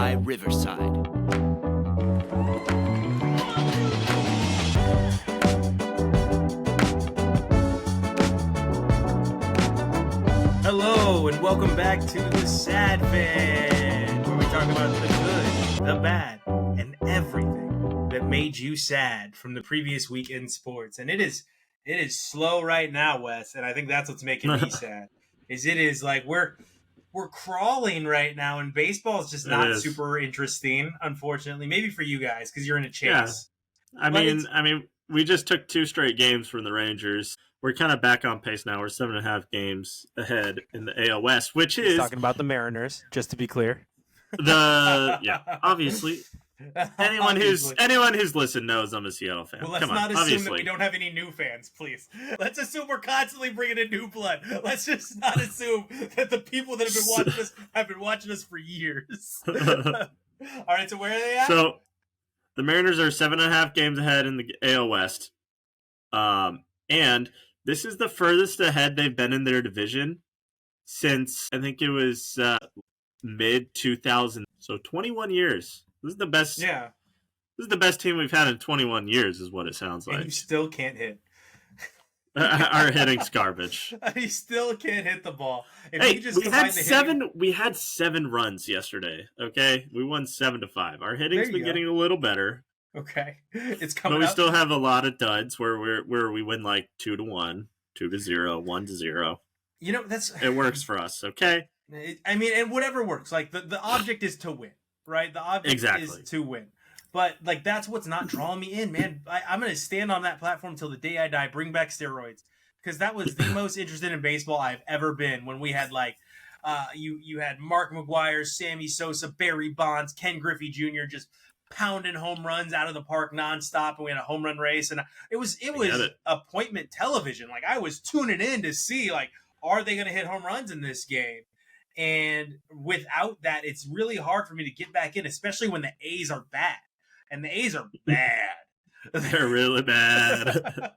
by Riverside. Hello, and welcome back to TheSadFan, where we talk about the good, the bad, and everything that made you sad from the previous week in sports. And it is slow right now, Wes, and I think that's what's making me sad. It is like we're crawling right now, and baseball is just not super interesting, unfortunately. Maybe for you guys because you're in a chase. Yeah. I mean, we just took 2 straight games from the Rangers. We're kind of back on pace now. We're 7.5 games ahead in the AL West, which He's is talking about the Mariners, just to be clear. Obviously. Anyone who's listened knows I'm a Seattle fan. Well, let's not assume that we don't have any new fans, please. Let's assume we're constantly bringing in new blood. Let's just not assume that the people that have been watching us for years. All right, so where are they at? So the Mariners are 7.5 games ahead in the AL West, and this is the furthest ahead they've been in their division since I think it was mid 2000. So 21 years. This is the best. Yeah, this is the best team we've had in 21 years, is what it sounds like. And you still can't hit. Our hitting's garbage. You still can't hit the ball. We had 7 runs yesterday. Okay, we won 7-5. Our hitting's been getting a little better. Okay, it's coming. But we still have a lot of duds where we win like 2-1, 2-0, 1-0. You know it works for us. Okay. And whatever works. Like the object is to win. Right, the object is to win, but like that's what's not drawing me in, man. I'm gonna stand on that platform till the day I die. Bring back steroids, because that was the most interested in baseball I've ever been. When we had you had Mark McGwire, Sammy Sosa, Barry Bonds, Ken Griffey Jr. just pounding home runs out of the park nonstop, and we had a home run race, and it was appointment television. Like I was tuning in to see are they gonna hit home runs in this game. And without that, it's really hard for me to get back in, especially when the A's are bad. And the A's are bad. They're really bad.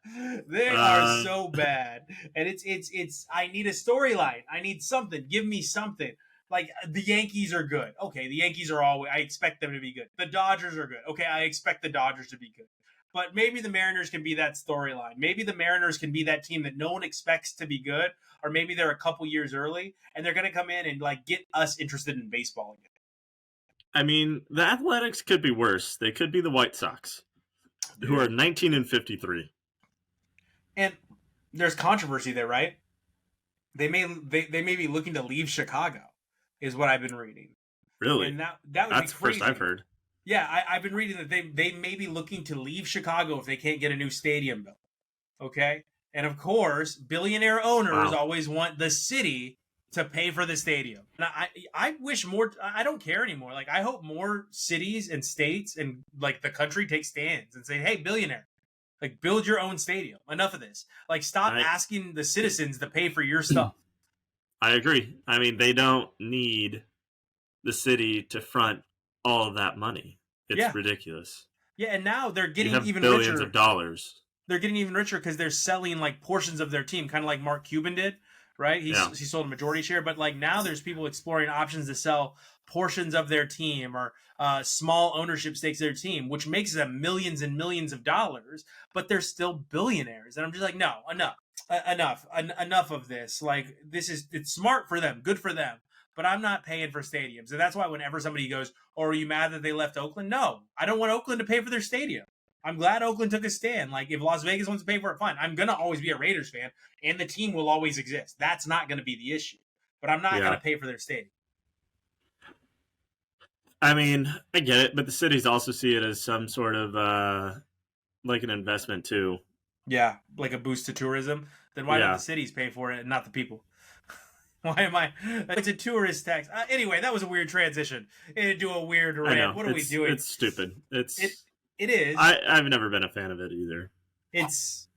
They are so bad. And it's I need a storyline. I need something. Give me something. Like the Yankees are good. Okay, the Yankees are I expect them to be good. The Dodgers are good. Okay, I expect the Dodgers to be good. But maybe the Mariners can be that storyline. Maybe the Mariners can be that team that no one expects to be good, or maybe they're a couple years early, and they're going to come in and get us interested in baseball again. I mean, the Athletics could be worse. They could be the White Sox, who are 19-53. And there's controversy there, right? They may be looking to leave Chicago, is what I've been reading. Really? And that would That's be crazy. The first I've heard. Yeah, I've been reading that they may be looking to leave Chicago if they can't get a new stadium built. Okay? And of course, billionaire owners always want the city to pay for the stadium. And I wish more, I don't care anymore. Like, I hope more cities and states and the country take stands and say, hey, billionaire, build your own stadium. Enough of this. Stop asking the citizens to pay for your stuff. I agree. I mean, they don't need the city to front all of that money. It's ridiculous. Yeah, and now they're getting even billions richer. Of dollars. They're getting even richer because they're selling portions of their team, kind of like Mark Cuban did, right? He sold a majority share, but now there's people exploring options to sell portions of their team or small ownership stakes of their team, which makes them millions and millions of dollars, but they're still billionaires. And I'm just no, enough of this. It's smart for them, good for them. But I'm not paying for stadiums. And that's why whenever somebody goes, oh, are you mad that they left Oakland? No, I don't want Oakland to pay for their stadium. I'm glad Oakland took a stand. If Las Vegas wants to pay for it, fine. I'm going to always be a Raiders fan, and the team will always exist. That's not going to be the issue. But I'm not going to pay for their stadium. I mean, I get it, but the cities also see it as some sort of an investment too. Yeah, like a boost to tourism. Then why don't the cities pay for it and not the people? Why am I? It's a tourist tax. Anyway, that was a weird transition into a weird rant. What are we doing? It's stupid. It is. I've never been a fan of it either. It's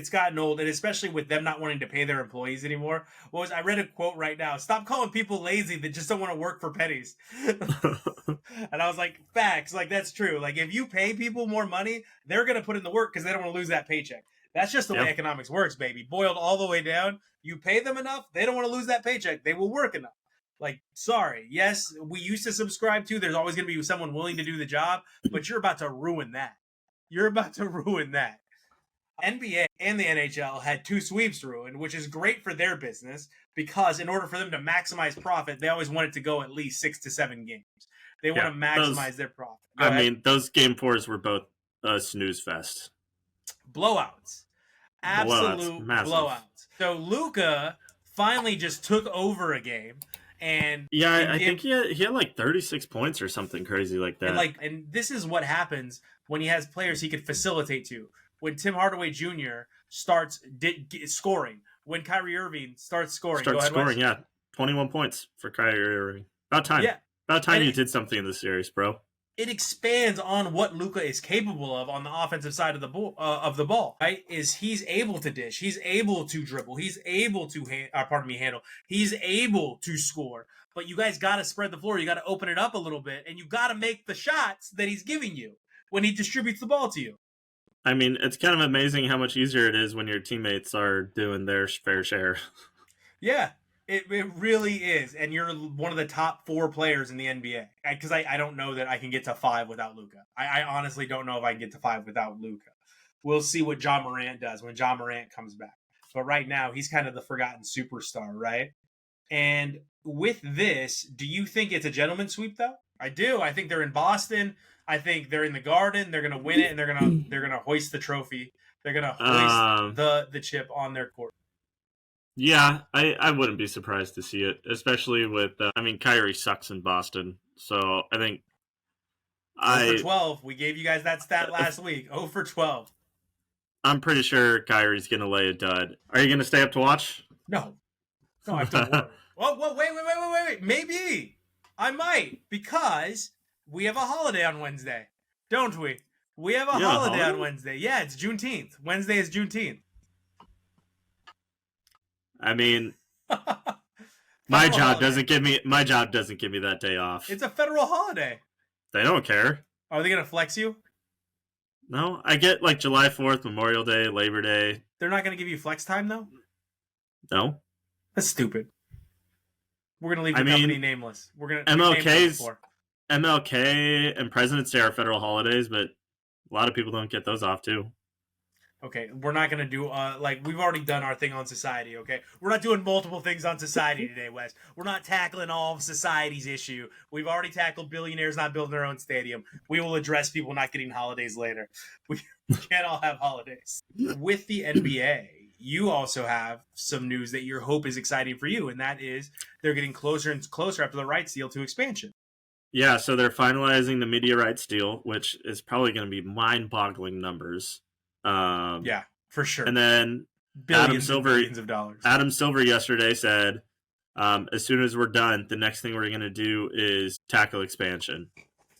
gotten old, and especially with them not wanting to pay their employees anymore. I read a quote right now. Stop calling people lazy that just don't want to work for pennies. And I was like, facts. That's true. If you pay people more money, they're going to put in the work because they don't want to lose that paycheck. That's just the way economics works, baby. Boiled all the way down. You pay them enough, they don't want to lose that paycheck. They will work enough. Like, sorry, yes, we used to subscribe to. There's always going to be someone willing to do the job, but you're about to ruin that. You're about to ruin that. NBA and the NHL had 2 sweeps ruined, which is great for their business because in order for them to maximize profit, they always want it to go at least 6 to 7 games. They want to maximize their profit. I mean, those game 4s were both a snooze fest. Blowouts. Absolute blowouts. So Luka finally just took over a game. And I think he had like 36 points or something crazy like that. And this is what happens when he has players he could facilitate to. When Tim Hardaway Jr. starts scoring, when Kyrie Irving starts scoring. 21 points for Kyrie Irving. About time. Yeah. About time you did something in this series, bro. It expands on what Luka is capable of on the offensive side of the ball, right? Is he's able to dish, he's able to dribble, he's able to handle, he's able to score. But you guys got to spread the floor, you got to open it up a little bit, and you got to make the shots that he's giving you when he distributes the ball to you. I mean, it's kind of amazing how much easier it is when your teammates are doing their fair share. Yeah. It really is, and you're one of the top 4 players in the NBA. Because I don't know that I can get to 5 without Luka. I honestly don't know if I can get to 5 without Luka. We'll see what Ja Morant does when Ja Morant comes back. But right now, he's kind of the forgotten superstar, right? And with this, do you think it's a gentleman's sweep, though? I do. I think they're in Boston. I think they're in the Garden. They're going to win it, and they're gonna hoist the trophy. They're going to hoist the chip on their court. Yeah, I wouldn't be surprised to see it, especially with, Kyrie sucks in Boston. So I think 0 for 12. We gave you guys that stat last week. 0 for 12. I'm pretty sure Kyrie's going to lay a dud. Are you going to stay up to watch? No, I have to work. Whoa, wait. Maybe. I might, because we have a holiday on Wednesday, don't we? We have a holiday on Wednesday. Yeah, it's Juneteenth. Wednesday is Juneteenth. I mean, my job doesn't give me that day off. It's a federal holiday. They don't care. Are they going to flex you? No, I get like July 4th, Memorial Day, Labor Day. They're not going to give you flex time, though? No. That's stupid. We're going to leave the company nameless. We're going to MLK and President's Day are federal holidays, but a lot of people don't get those off too. Okay, we're not going to do, we've already done our thing on society, okay? We're not doing multiple things on society today, Wes. We're not tackling all of society's issue. We've already tackled billionaires not building their own stadium. We will address people not getting holidays later. We can't all have holidays. With the NBA, you also have some news that your hope is exciting for you, and that is they're getting closer and closer after the rights deal to expansion. Yeah, so they're finalizing the media rights deal, which is probably going to be mind-boggling numbers. Yeah, for sure. And then billions of dollars. Adam Silver yesterday said, as soon as we're done, the next thing we're going to do is tackle expansion.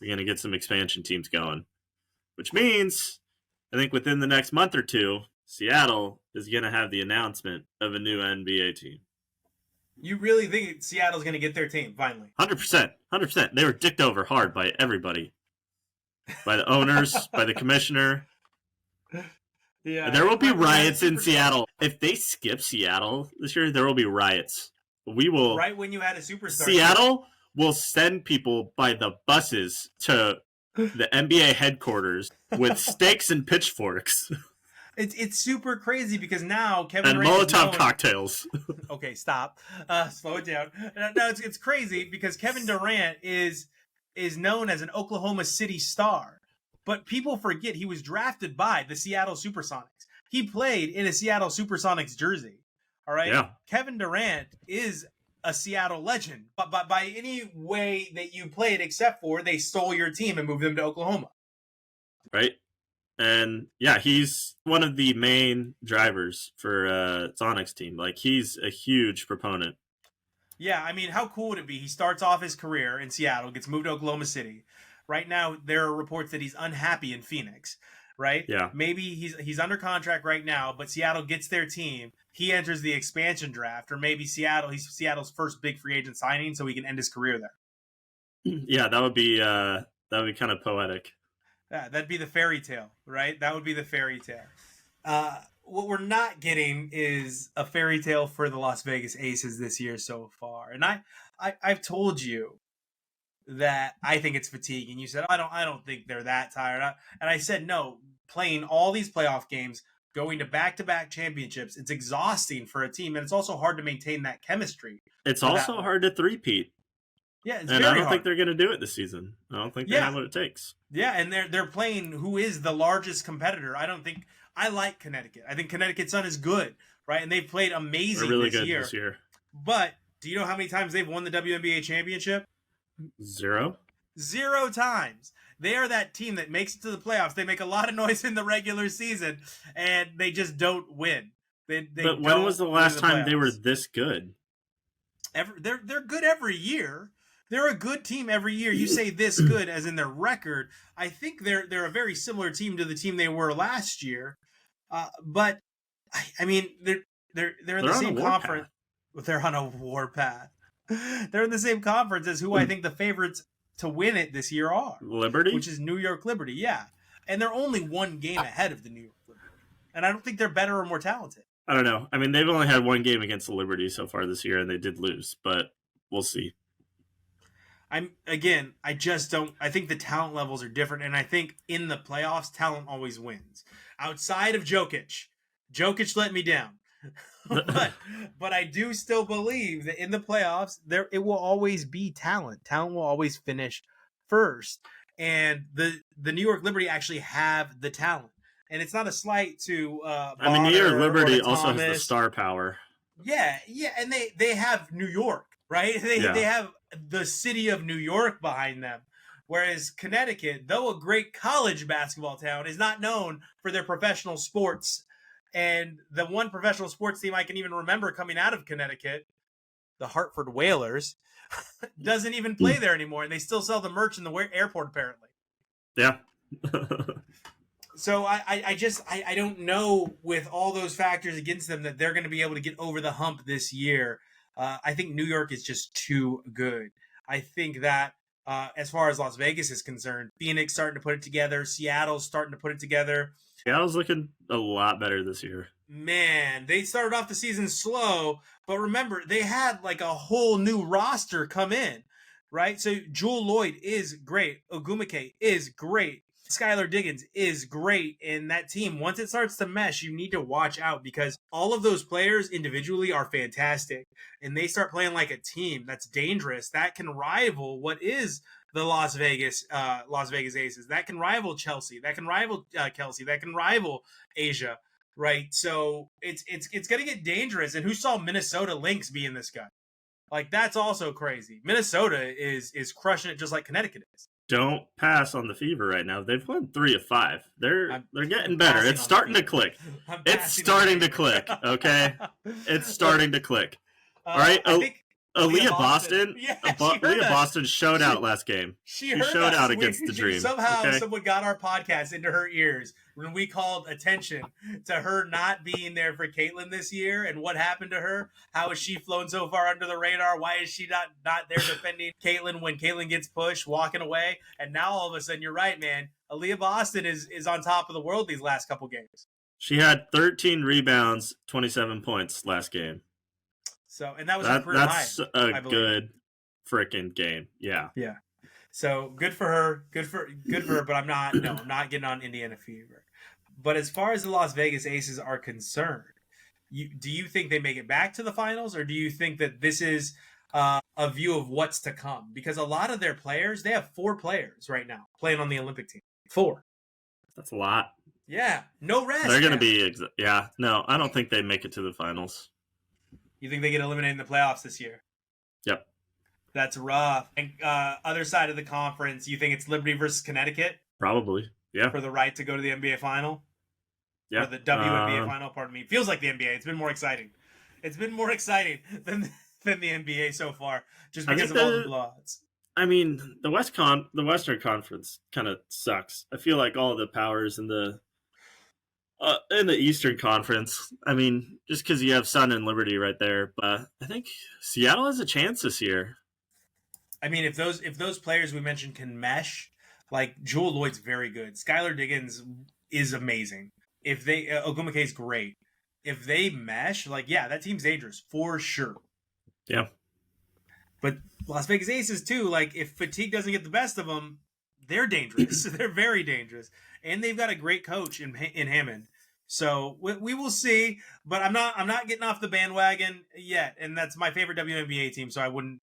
We're going to get some expansion teams going, which means I think within the next month or two, Seattle is going to have the announcement of a new NBA team. You really think Seattle's going to get their team finally? 100%. 100%. They were dicked over hard by everybody. By the owners, by the commissioner. Yeah, there will be riots in Seattle. If they skip Seattle this year, there will be riots. We will. Right when you had a superstar. Seattle will send people by the buses to the NBA headquarters with stakes and pitchforks. It's super crazy because now Kevin and Durant Molotov cocktails. Okay, stop. Slow it down. No, it's crazy because Kevin Durant is known as an Oklahoma City star. But people forget he was drafted by the Seattle Supersonics. He played in a Seattle Supersonics jersey. All right? Yeah. Kevin Durant is a Seattle legend. But by any way that you play it, except for they stole your team and moved them to Oklahoma. Right. And, yeah, he's one of the main drivers for Sonics team. Like, he's a huge proponent. Yeah, I mean, how cool would it be? He starts off his career in Seattle, gets moved to Oklahoma City. Right now, there are reports that he's unhappy in Phoenix, right? Yeah. Maybe he's under contract right now, but Seattle gets their team. He enters the expansion draft, or maybe he's Seattle's first big free agent signing, so he can end his career there. Yeah, that would be kind of poetic. Yeah, that'd be the fairy tale, right? That would be the fairy tale. what we're not getting is a fairy tale for the Las Vegas Aces this year so far. And I've told you that I think it's fatigue, and you said I don't think they're that tired. And I said no, playing all these playoff games, going to back-to-back championships, it's exhausting for a team, and it's also hard to maintain that chemistry. It's also hard to three-peat. Yeah, it's and very I don't hard. think they're going to do it this season. I don't think they have what it takes. Yeah, and they're playing who is the largest competitor. I like Connecticut. I think Connecticut's Sun is good, right? And they've played amazing really this good year. this year. But do you know how many times they've won the WNBA championship? 0 times. They are that team that makes it to the playoffs. They make a lot of noise in the regular season, and they just don't win. But when was the last time they were this good? They're good every year. They're a good team every year. You say this good as in their record. I think they're a very similar team to the team they were last year. But I mean, they're in the same conference. They're on a warpath. They're in the same conference as who I think the favorites to win it this year are. Liberty? Which is New York Liberty, yeah. And they're only one game ahead of the New York Liberty. And I don't think they're better or more talented. I don't know. I mean, they've only had one game against the Liberty so far this year, and they did lose, but we'll see. I just don't. I think the talent levels are different, and I think in the playoffs, talent always wins. Outside of Jokic let me down. but I do still believe that in the playoffs, it will always be talent. Talent will always finish first, and the New York Liberty actually have the talent. And it's not a slight to New York Liberty also has the star power. Yeah, and they have New York, right? They have the city of New York behind them. Whereas Connecticut, though a great college basketball town, is not known for their professional sports. And the one professional sports team I can even remember coming out of Connecticut, the Hartford Whalers, doesn't even play there anymore. And they still sell the merch in the airport, apparently. Yeah. So I don't know, with all those factors against them, that they're going to be able to get over the hump this year. I think New York is just too good. I think that as far as Las Vegas is concerned, Phoenix starting to put it together. Seattle's starting to put it together. Seattle's looking a lot better this year. Man, they started off the season slow, but remember, they had like a whole new roster come in, right? So Jewel Lloyd is great. Ogumake is great. Skylar Diggins is great. And that team, once it starts to mesh, you need to watch out, because all of those players individually are fantastic. And they start playing like a team that's dangerous, that can rival what is the Las Vegas Aces. That can rival Chelsea. That can rival Kelsey. That can rival Asia, right? So it's going to get dangerous. And who saw Minnesota Lynx being this guy? Like, that's also crazy. Minnesota is crushing it just like Connecticut is. Don't pass on the Fever right now. They've won 3 of 5. They're getting better. It's starting to click. It's starting to click. Okay, it's starting to click. All right, Aaliyah Boston. Yeah, Aaliyah Boston showed out last game. She showed out against the Dream. Somehow, someone got our podcast into her ears when we called attention to her not being there for Caitlin this year, and what happened to her. How has she flown so far under the radar? Why is she not there defending Caitlin when Caitlin gets pushed, walking away? And now all of a sudden, you're right, man. Aaliyah Boston is on top of the world these last couple games. She had 13 rebounds, 27 points last game. So, and that was her career high. That's a good freaking game. Yeah. Yeah. So good for her. Good for her. But I'm not getting on Indiana Fever. But as far as the Las Vegas Aces are concerned, do you think they make it back to the finals, or do you think that this is a view of what's to come? Because a lot of their players, they have 4 players right now playing on the Olympic team. 4. That's a lot. Yeah. No rest. They're going to be. No, I don't think they make it to the finals. You think they get eliminated in the playoffs this year? Yep. That's rough. And other side of the conference, you think it's Liberty versus Connecticut? Probably, yeah. For the right to go to the NBA final? Yeah. Or the WNBA final, pardon me. Feels like the NBA. It's been more exciting. It's been more exciting than the NBA so far, just because of all the blowouts. I mean, the Western Conference kind of sucks. I feel like all the powers in the Eastern Conference, I mean, just because you have Sun and Liberty right there, but I think Seattle has a chance this year. I mean, if those players we mentioned can mesh, like Jewel Lloyd's very good. Skylar Diggins is amazing. if they Ogumake is great. If they mesh, that team's dangerous for sure. Yeah. But Las Vegas Aces too. If fatigue doesn't get the best of them, they're dangerous. They're very dangerous, and they've got a great coach in Hammond. So we will see. But I'm not getting off the bandwagon yet, and that's my favorite WNBA team. So I wouldn't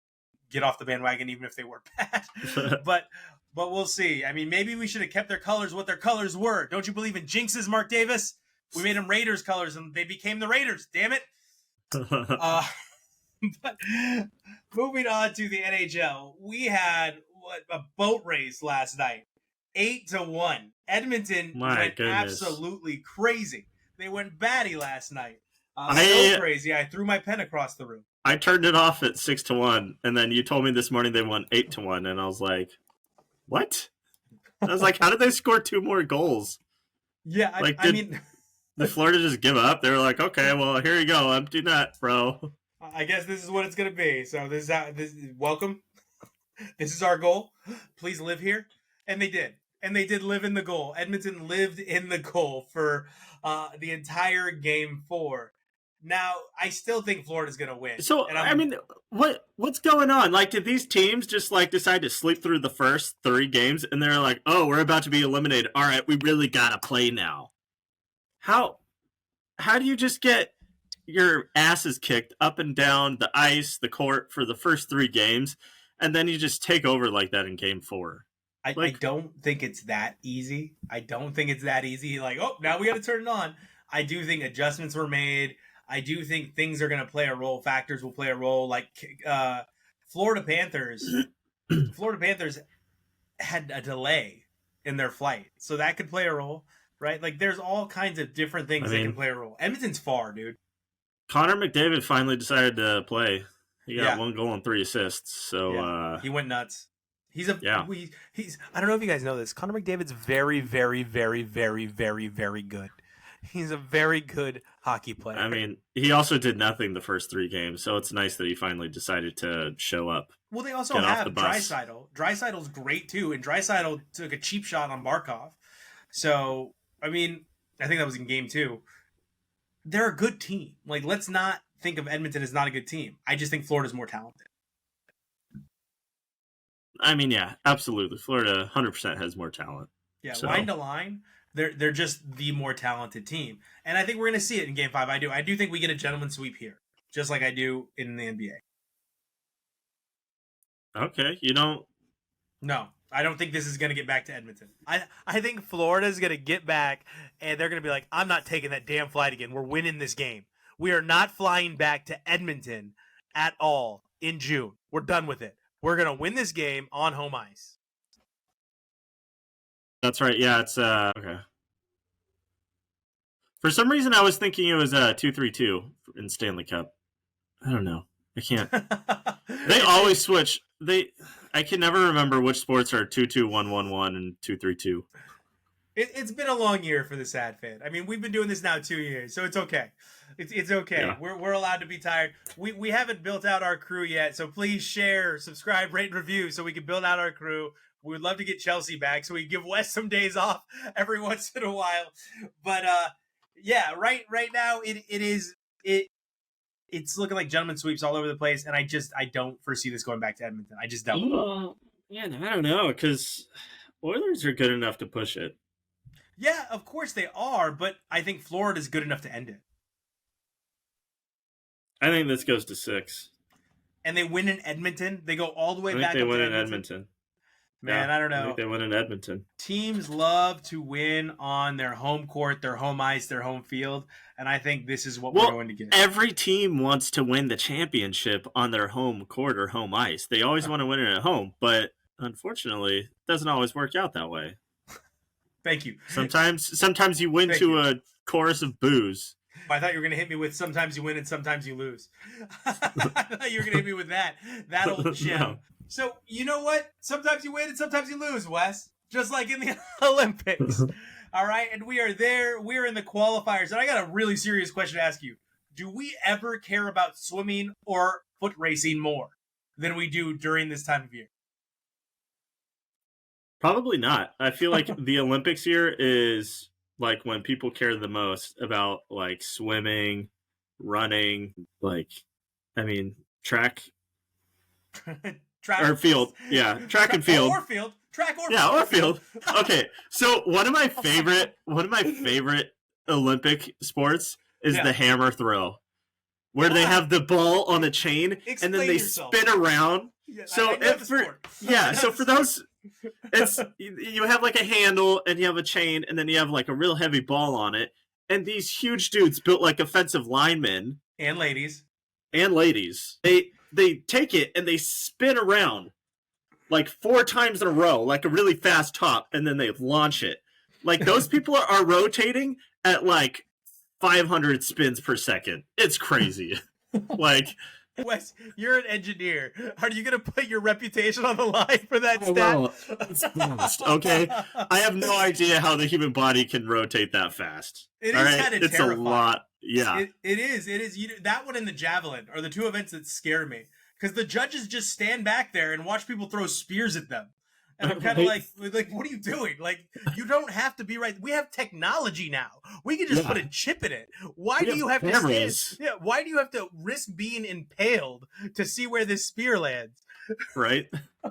get off the bandwagon even if they were bad. but we'll see. I mean, maybe we should have kept their colors what their colors were. Don't you believe in jinxes, Mark Davis? We made them Raiders colors, and they became the Raiders. Damn it. But moving on to the NHL, we had a boat race last night, 8-1. Edmonton went absolutely crazy. They went batty last night. So crazy, I threw my pen across the room. I turned it off at 6-1, and then you told me this morning they won 8-1, and I was like, "What?" I was like, "How did they score 2 more goals?" Yeah, I mean, did Florida just give up? They were like, "Okay, well, here you go, empty net, bro." I guess this is what it's gonna be. So welcome. This is our goal. Please live here, and they did. And they did live in the goal. Edmonton lived in the goal for the entire game 4. Now, I still think Florida's going to win. So, I mean, what's going on? Did these teams just, decide to sleep through the first 3 games, and they're like, oh, we're about to be eliminated. All right, we really got to play now. How do you just get your asses kicked up and down the ice, the court, for the first 3 games, and then you just take over like that in game 4? I don't think it's that easy. Now we got to turn it on. I do think adjustments were made. I do think things are going to play a role. Factors will play a role. Florida Panthers had a delay in their flight, so that could play a role, right? There's all kinds of different things that can play a role. Edmonton's far, dude. Connor McDavid finally decided to play. He got 1 goal and 3 assists, so he went nuts. He's I don't know if you guys know this. Connor McDavid's very, very, very, very, very, very good. He's a very good hockey player. I mean, he also did nothing the first 3 games, so it's nice that he finally decided to show up. Well, they also have Draisaitl. Draisaitl's great too, and Draisaitl took a cheap shot on Barkov. So, I mean, I think that was in game 2. They're a good team. Let's not think of Edmonton as not a good team. I just think Florida's more talented. I mean, yeah, absolutely. Florida 100% has more talent. Yeah, so. Line to line, they're just the more talented team. And I think we're going to see it in Game 5. I do think we get a gentleman's sweep here, just like I do in the NBA. Okay, you don't... No, I don't think this is going to get back to Edmonton. I think Florida's going to get back, and they're going to be like, I'm not taking that damn flight again. We're winning this game. We are not flying back to Edmonton at all in June. We're done with it. We're going to win this game on home ice. That's right. Yeah, it's okay. For some reason, I was thinking it was 2-3-2 in Stanley Cup. I don't know. I can't. They always switch. I can never remember which sports are 2-2, 1-1-1, and 2-3-2. It's been a long year for the SadFan. I mean, we've been doing this now 2 years, so it's okay. It's okay. Yeah. We're allowed to be tired. We haven't built out our crew yet, so please share, subscribe, rate, and review so we can build out our crew. We would love to get Chelsea back so we give Wes some days off every once in a while. But yeah, right now it's looking like gentleman sweeps all over the place, and I don't foresee this going back to Edmonton. I just don't. Yeah, I don't know, because Oilers are good enough to push it. Yeah, of course they are, but I think Florida's good enough to end it. I think this goes to 6. And they win in Edmonton? They go all the way back up to Edmonton? They win in Edmonton. Man, yeah, I don't know. I think they win in Edmonton. Teams love to win on their home court, their home ice, their home field, and I think this is what we're going to get. Every team wants to win the championship on their home court or home ice. They always want to win it at home, but unfortunately, it doesn't always work out that way. Thank you. Sometimes you win a chorus of boos. I thought you were going to hit me with sometimes you win and sometimes you lose. I thought you were going to hit me with that old gem. No. So, you know what? Sometimes you win and sometimes you lose, Wes. Just like in the Olympics. All right? And we are there. We're in the qualifiers. And I got a really serious question to ask you. Do we ever care about swimming or foot racing more than we do during this time of year? Probably not. I feel like the Olympics year is like when people care the most about like swimming, running, like I mean track or field. Yeah, track and field. Or field. Track or yeah, field. or field. Okay, so one of my favorite Olympic sports is the hammer throw, where they have the ball on a chain and then they spin around. Yeah, so for those, it's you have like a handle and you have a chain and then you have like a real heavy ball on it, and these huge dudes built like offensive linemen and ladies, they take it and they spin around like 4 times in a row, like a really fast top, and then they launch it. Like those people are rotating at like 500 spins per second. It's crazy. Like, Wes, you're an engineer. Are you going to put your reputation on the line for that stat? It's fast, okay? I have no idea how the human body can rotate that fast. It is kind of It's terrifying. a lot. Yeah. It is. That one and the javelin are the 2 events that scare me. Because the judges just stand back there and watch people throw spears at them. And I'm kind of like, what are you doing? Like, you don't have to be right. We have technology now. We can just put a chip in it. Why do you have to stand? Yeah, why do you have to risk being impaled to see where this spear lands? Right.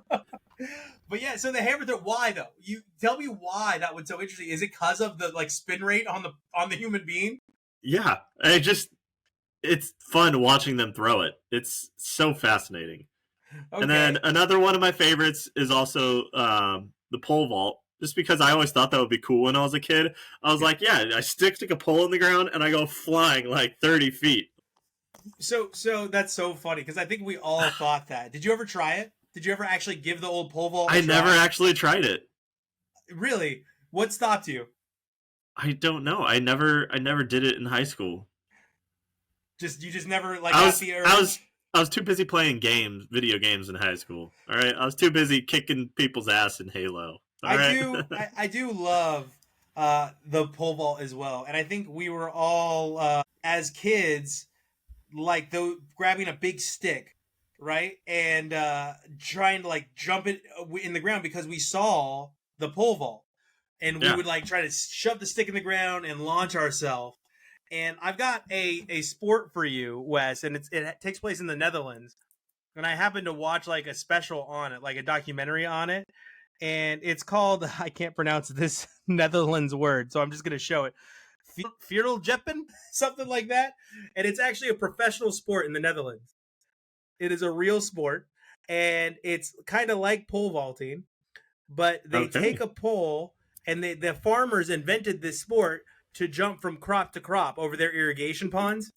But yeah, so the hammer throw. Why though? You tell me why that was so interesting. Is it because of the like spin rate on the human being? Yeah, it's fun watching them throw it. It's so fascinating. Okay. And then another one of my favorites is also the pole vault, just because I always thought that would be cool when I was a kid. I was like, yeah, I stick a pole in the ground and I go flying like 30 feet. So that's so funny because I think we all thought that. Did you ever try it? Did you ever actually give the old pole vault a try? Never actually tried it. Really? What stopped you? I don't know. I never did it in high school. You just never like got the urge? I was too busy playing video games in high school. All right, I was too busy kicking people's ass in Halo. I do love the pole vault as well, and I think we were all as kids like grabbing a big stick, right, and trying to like jump it in the ground because we saw the pole vault, and we would like try to shove the stick in the ground and launch ourselves. And I've got a sport for you, Wes, and it takes place in the Netherlands. And I happened to watch like a special on it, like a documentary on it. And it's called, I can't pronounce this Netherlands word, so I'm just going to show it. Vierdeljeppen, something like that. And it's actually a professional sport in the Netherlands. It is a real sport. And it's kind of like pole vaulting. But they take a pole, and the farmers invented this sport to jump from crop to crop over their irrigation ponds.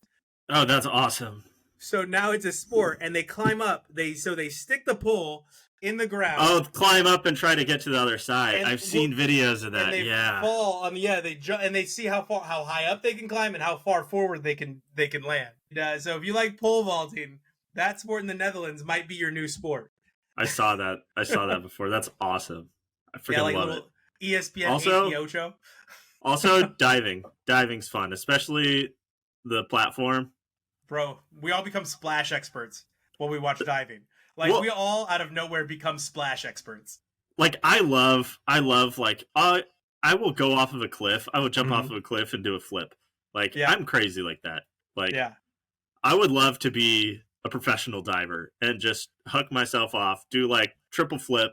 Oh, that's awesome. So now it's a sport, and they climb up. They stick the pole in the ground. Oh, climb up and try to get to the other side. I've seen videos of that. And they fall on they jump and they see how high up they can climb and how far forward they can land. So if you like pole vaulting, that sport in the Netherlands might be your new sport. I saw that before. That's awesome. I freaking love it. ESPN also, Ocho. Also, diving. Diving's fun, especially the platform. Bro, we all become splash experts when we watch diving. Like, we all, out of nowhere, become splash experts. Like, I love, like, I will go off of a cliff. I will jump off of a cliff and do a flip. Like, I'm crazy like that. Like, I would love to be a professional diver and just hook myself off, do, like, triple flip,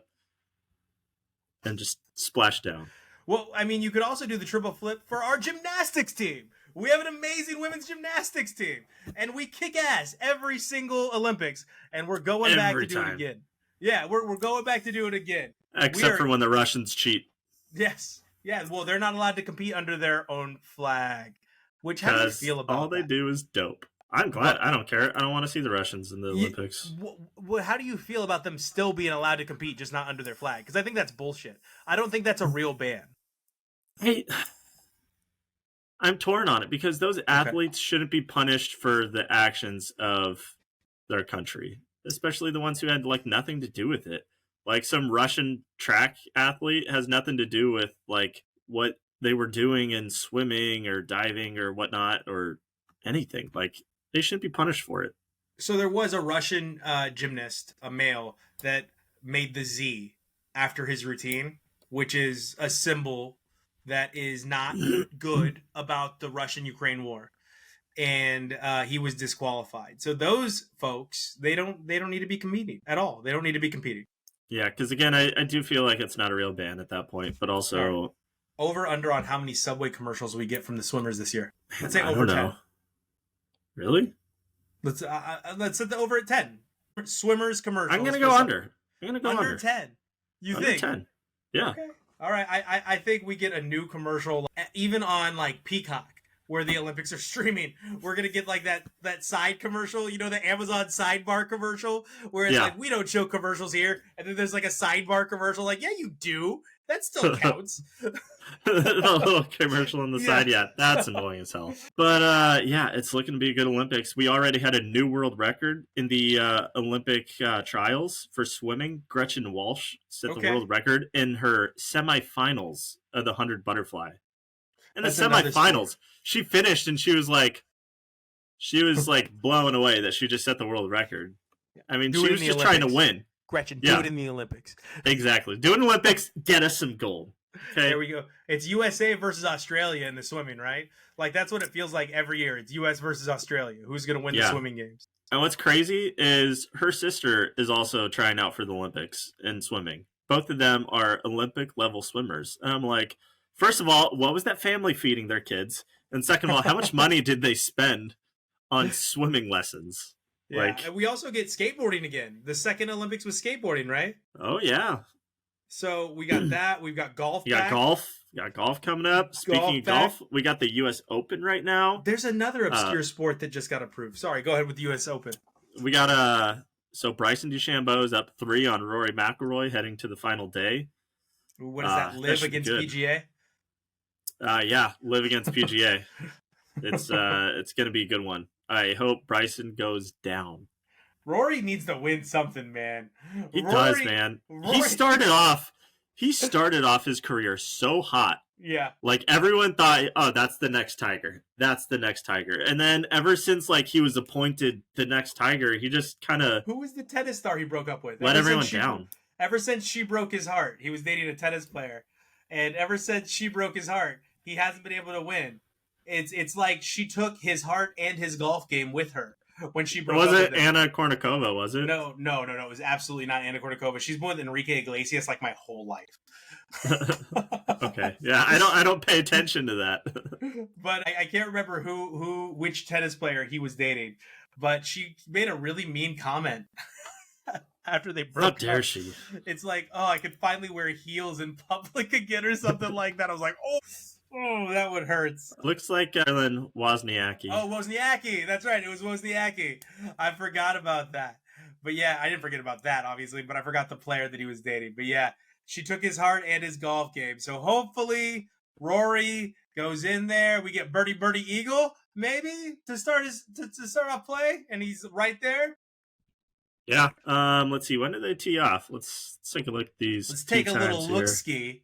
and just splash down. Well, I mean, you could also do the triple flip for our gymnastics team. We have an amazing women's gymnastics team, and we kick ass every single Olympics, and we're going back to do it again. Yeah, we're going back to do it again. Except for when the Russians cheat. Yes. Yeah, well, they're not allowed to compete under their own flag. Which, how do you feel about all they do is dope. I'm glad. I don't care. I don't want to see the Russians in the Olympics. How do you feel about them still being allowed to compete, just not under their flag? Because I think that's bullshit. I don't think that's a real ban. Hey, I'm torn on it because those athletes shouldn't be punished for the actions of their country, especially the ones who had like nothing to do with it. Like some Russian track athlete has nothing to do with like what they were doing in swimming or diving or whatnot or anything. Like they shouldn't be punished for it. So there was a Russian gymnast, a male, that made the Z after his routine, which is a symbol that is not good about the Russian-Ukraine war, and he was disqualified. So those folks, they don't need to be competing at all. They don't need to be competing. Yeah, because again, I do feel like it's not a real ban at that point, but also over under on how many Subway commercials we get from the swimmers this year. Let's say I over don't 10. know. Really? Let's set the over at 10. Swimmers commercials. I'm gonna go under. I'm gonna go under 10. You under think? 10. Yeah. Okay. All right. I think we get a new commercial, even on like Peacock, where the Olympics are streaming. We're gonna get like that side commercial, the Amazon sidebar commercial, where it's like, we don't show commercials here, and then there's like a sidebar commercial, like, yeah, you do. That still counts. A little commercial on the side, yeah, that's annoying as hell. But yeah, it's looking to be a good Olympics. We already had a new world record in the Olympic trials for swimming. Gretchen Walsh set the world record in her semifinals of the 100 butterfly. In the semifinals, she finished and she was like blown away that she just set the world record. I mean, she was just trying to win. Gretchen, do it in the Olympics. Exactly. Do it in the Olympics, get us some gold. Okay. There we go. It's USA versus Australia in the swimming, right? Like, that's what it feels like every year. It's US versus Australia. Who's going to win the swimming games? And what's crazy is her sister is also trying out for the Olympics in swimming. Both of them are Olympic level swimmers. And I'm like, first of all, what was that family feeding their kids? And second of all, how much money did they spend on swimming lessons? Yeah, like, and we also get skateboarding again. The second Olympics was skateboarding, right? Oh, yeah. So we got that. We've got golf. You got golf. You got golf coming up. Speaking of golf, we got the U.S. Open right now. There's another obscure sport that just got approved. Sorry, go ahead with the U.S. Open. We got so Bryson DeChambeau is up 3 on Rory McIlroy heading to the final day. What is that? Live against PGA? Yeah, live against PGA. It's going to be a good one. I hope Bryson goes down. Rory needs to win something, man. He does, man. He started off his career so hot. Yeah. Like, everyone thought, oh, that's the next Tiger. That's the next Tiger. And then ever since, like, he was appointed the next Tiger, he just kind of... Who was the tennis star he broke up with? Let everyone down. Ever since she broke his heart, he was dating a tennis player. And ever since she broke his heart, he hasn't been able to win. It's like she took his heart and his golf game with her when she broke up with him. Was it Anna Kournikova, was it? No. It was absolutely not Anna Kournikova. She's been with Enrique Iglesias like my whole life. Okay. Yeah, I don't pay attention to that. But I can't remember which tennis player he was dating. But she made a really mean comment after they broke up. How dare she? It's like, oh, I could finally wear heels in public again or something like that. I was like, oh, that would hurt. Looks like Ellen Wozniacki. Oh, Wozniacki. That's right. It was Wozniacki. I forgot about that. But yeah, I didn't forget about that, obviously, but I forgot the player that he was dating. But yeah, she took his heart and his golf game. So hopefully Rory goes in there. We get birdie eagle, maybe, to start off play, and he's right there. Yeah. Let's see. When did they tee off? Let's take a look at these. Let's take a little look-ski.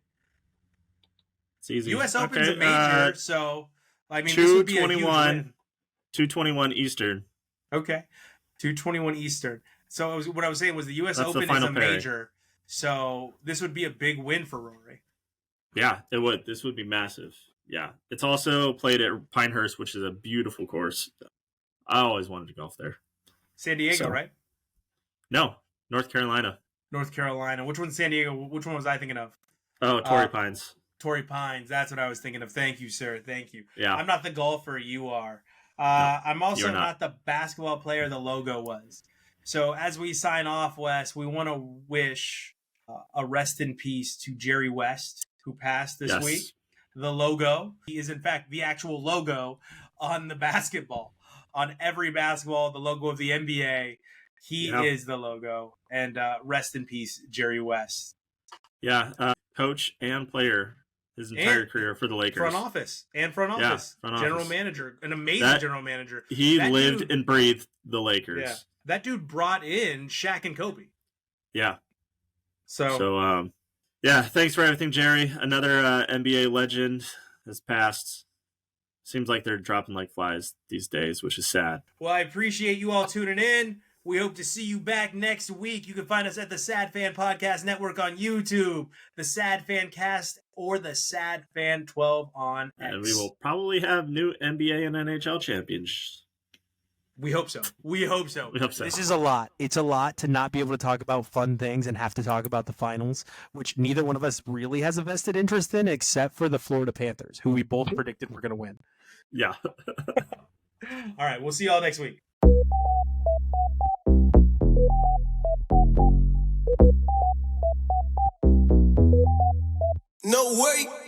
It's easy. U.S. Open's a major, so I mean, this would be a huge win. 2:21 Eastern. Okay, 2:21 Eastern. So what I was saying was the U.S. Open is a major, so this would be a big win for Rory. Yeah, it would. This would be massive. Yeah, it's also played at Pinehurst, which is a beautiful course. I always wanted to golf there. San Diego, right? No, North Carolina. North Carolina. Which one's San Diego? Which one was I thinking of? Oh, Torrey Pines. Torrey Pines. That's what I was thinking of. Thank you, sir. Thank you. Yeah. I'm not the golfer. You are. No, I'm also not the basketball player the logo was. So as we sign off, Wes, we want to wish a rest in peace to Jerry West, who passed this week. The logo. He is, in fact, the actual logo on the basketball. On every basketball, the logo of the NBA. He is the logo. And rest in peace, Jerry West. Yeah, coach and player his entire career for the Lakers. Front office. General manager. An amazing general manager. He lived and breathed the Lakers. Yeah. That dude brought in Shaq and Kobe. Yeah. So yeah, thanks for everything, Jerry. Another NBA legend has passed. Seems like they're dropping like flies these days, which is sad. Well, I appreciate you all tuning in. We hope to see you back next week. You can find us at the Sad Fan Podcast Network on YouTube, the Sad Fan Cast, or the Sad Fan 12 on X. And we will probably have new NBA and NHL champions. We hope so. We hope so. This is a lot. It's a lot to not be able to talk about fun things and have to talk about the finals, which neither one of us really has a vested interest in, except for the Florida Panthers, who we both predicted were going to win. Yeah. All right. We'll see y'all next week. No way.